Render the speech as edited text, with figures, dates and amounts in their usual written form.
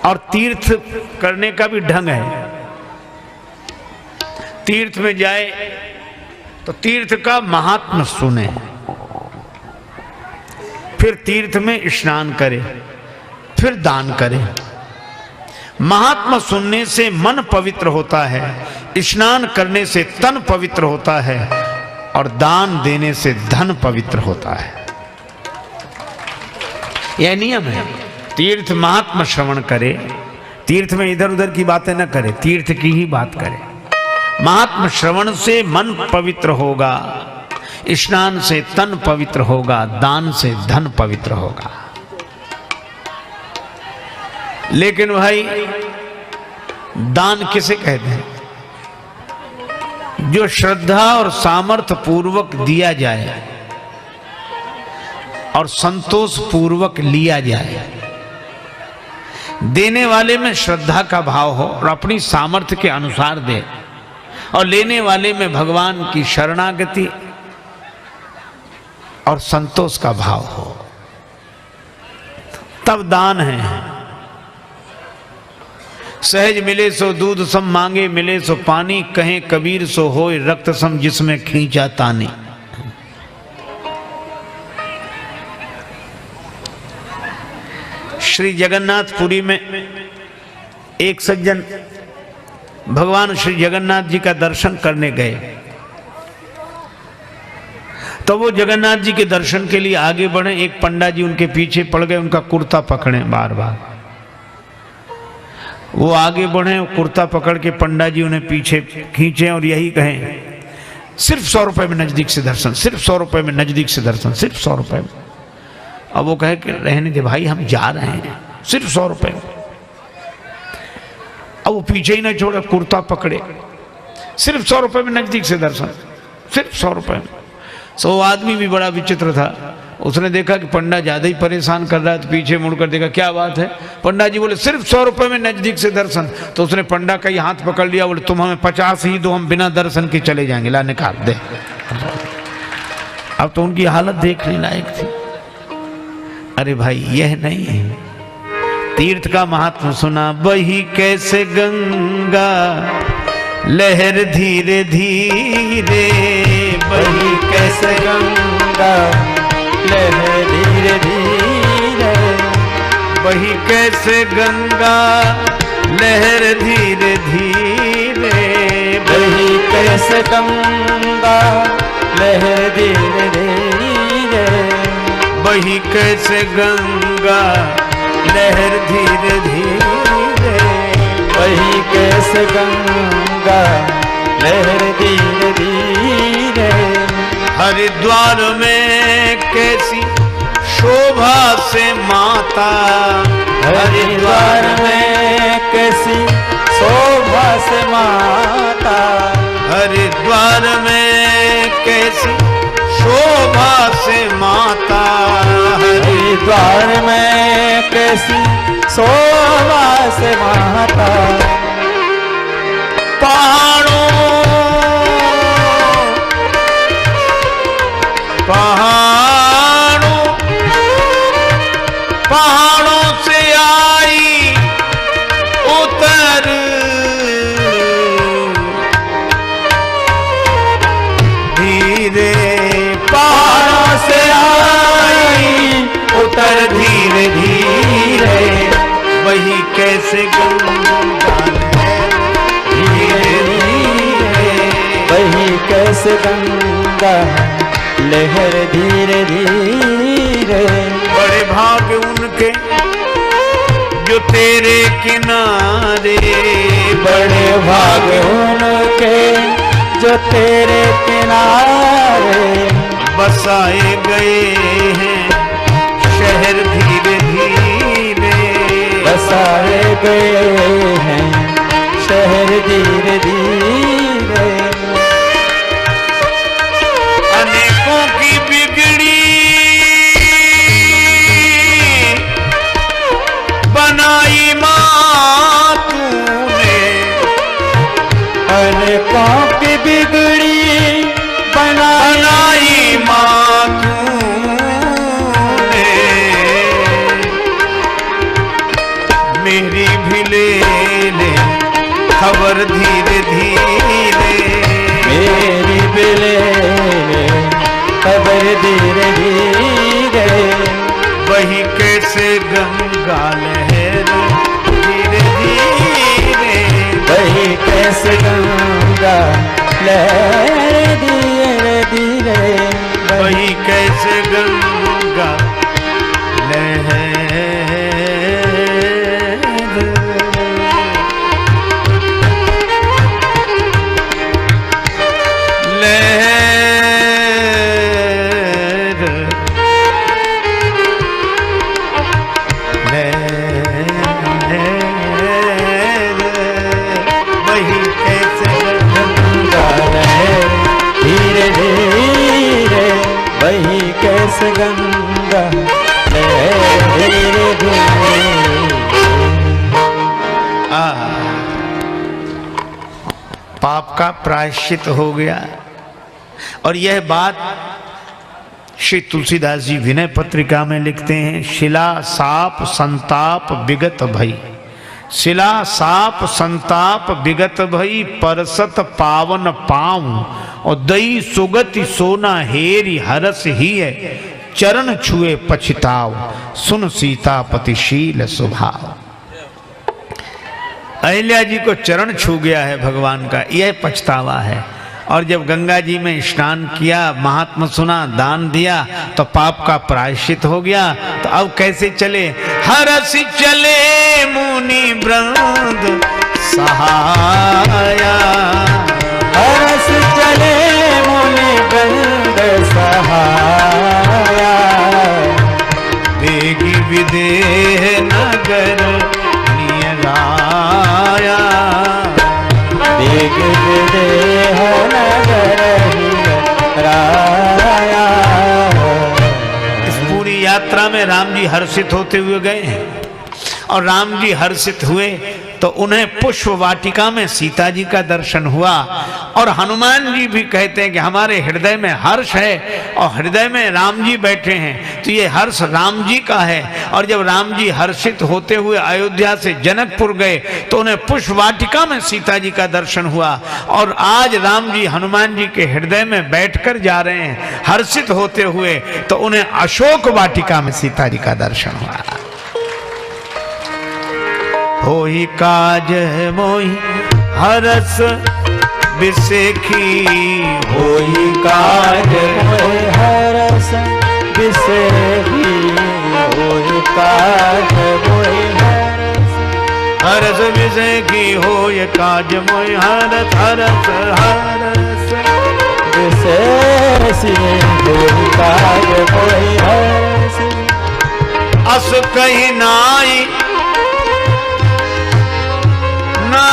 और तीर्थ करने का भी ढंग है। तीर्थ में जाए तो तीर्थ का महात्म्य सुने, फिर तीर्थ में स्नान करे, फिर दान करे। महात्मा सुनने से मन पवित्र होता है, स्नान करने से तन पवित्र होता है, और दान देने से धन पवित्र होता है। यह नियम है। तीर्थ महात्मा श्रवण करे, तीर्थ में इधर उधर की बातें न करे, तीर्थ की ही बात करे। महात्मा श्रवण से मन पवित्र होगा, स्नान से तन पवित्र होगा, दान से धन पवित्र होगा। लेकिन भाई दान किसे कहते हैं? जो श्रद्धा और सामर्थ्य पूर्वक दिया जाए और संतोष पूर्वक लिया जाए। देने वाले में श्रद्धा का भाव हो और अपनी सामर्थ्य के अनुसार दे, और लेने वाले में भगवान की शरणागति और संतोष का भाव हो, तब दान है। सहज मिले सो दूध सम, मांगे मिले सो पानी, कहें कबीर सो होए रक्त सम, जिसमें खींचा तानी। श्री जगन्नाथपुरी में एक सज्जन भगवान श्री जगन्नाथ जी का दर्शन करने गए, तो वो जगन्नाथ जी के दर्शन के लिए आगे बढ़े। एक पंडा जी उनके पीछे पड़ गए, उनका कुर्ता पकड़े बार बार। वो आगे बढ़े, कुर्ता पकड़ के पंडा जी उन्हें पीछे खींचे और यही कहें, सिर्फ 100 रुपए में नजदीक से दर्शन, सिर्फ 100 रुपए में नजदीक से दर्शन, सिर्फ 100 रुपए में। अब वो कहे कि रहने दे भाई, हम जा रहे हैं, सिर्फ 100 रुपए में। अब वो पीछे ही नहीं छोड़े, कुर्ता पकड़े, सिर्फ 100 रुपए में नजदीक से दर्शन, सिर्फ 100 रुपए में। सो आदमी भी बड़ा विचित्र था, उसने देखा कि पंडा ज्यादा ही परेशान कर रहा है, तो पीछे मुड़कर देखा क्या बात है। पंडा जी बोले सिर्फ 100 रुपए में नजदीक से दर्शन। तो उसने पंडा का ही हाथ पकड़ लिया, बोले तुम हमें 50 ही दो, हम बिना दर्शन के चले जाएंगे, ला निकाल दे। अब तो उनकी हालत देखने लायक थी। अरे भाई यह नहीं है। तीर्थ का महात्मा सुना, बही कैसे गंगा लहर धीरे धीरे, बही कैसे गंगा लहर धीरे धीरे, बही कैसे गंगा लहर धीरे धीरे, बही कैसे गंगा लहर धीरे धीरे, बही कैसे गंगा लहर धीरे धीरे, बही कैसे गंगा लहर धीरे धीरे। हरिद्वार में कैसी शोभा से माता, हरिद्वार में कैसी शोभा से माता, हरिद्वार में कैसी शोभा से माता, हरिद्वार में कैसी शोभा से माता। पहाड़ों पहाड़ों पहाड़ों से आई उतर, धीरे पहाड़ों से आई उतर, धीरे धीरे, वही कैसे गंगा धीरे धीरे, वही कैसे गंगा लहर धीरे धीरे। बड़े भाग उनके जो तेरे किनारे, बड़े भाग उनके जो तेरे किनारे, बसाए गए हैं शहर धीरे धीरे, बसाए गए हैं शहर धीरे धीरे। अनेकों की बिगड़ी बनाई माँ तूने, अनेकों की बिगड़ी बनाई माँ तूने, मेरी भी ले ले खबर धीरे धीरे, मेरी भी ले ले खबर धीरे धीरे, वही कैसे गंगा लहर धीरे धीरे, वही कैसे गंगा लहर धीरे धीरे, वही कैसे गंगा लहर गंगा धीरे धीरे। पाप का प्रायश्चित हो गया। और यह बात श्री तुलसीदास जी विनय पत्रिका में लिखते हैं, शिला साप संताप विगत भई, शिला साप संताप विगत भई, परसत पावन पाऊं और दई सुगति सोना हेरी हरस ही है, चरण छुए पछताओ सुन सीतापतिशील स्वभाव। अहिल्या जी को चरण छू गया है भगवान का, यह पछतावा है। और जब गंगा जी में स्नान किया, महात्मा सुना, दान दिया तो पाप का प्रायश्चित हो गया। तो अब कैसे चले? हरस चले मुनि वृंद सहाया, हरस चले मुनि वृंद सहाया, देगी विदेह नगर नियराया, देगी विदेह नगर नियराया। इस पूरी यात्रा में राम जी हर्षित होते हुए गए हैं। और राम जी हर्षित हुए तो उन्हें पुष्प वाटिका में सीता जी का दर्शन हुआ। और हनुमान जी भी कहते हैं कि हमारे हृदय में हर्ष है और हृदय में राम जी बैठे हैं, तो ये हर्ष राम जी का है। और जब राम जी हर्षित होते हुए अयोध्या से जनकपुर गए तो उन्हें पुष्प वाटिका में सीता जी का दर्शन हुआ। और आज राम जी हनुमान जी के हृदय में बैठकर जा रहे हैं हर्षित होते हुए, तो उन्हें अशोक वाटिका में सीता जी का दर्शन हुआ। होई काज मोहि हरस बिसेखी, होई काज मोहि हरस बिसेखी, होई काज मोहि हरस बिसेखी, होई काज मोहि हरस हरस हरस बिसेखी, होई काज मोहि हरस। अस कही नाई ना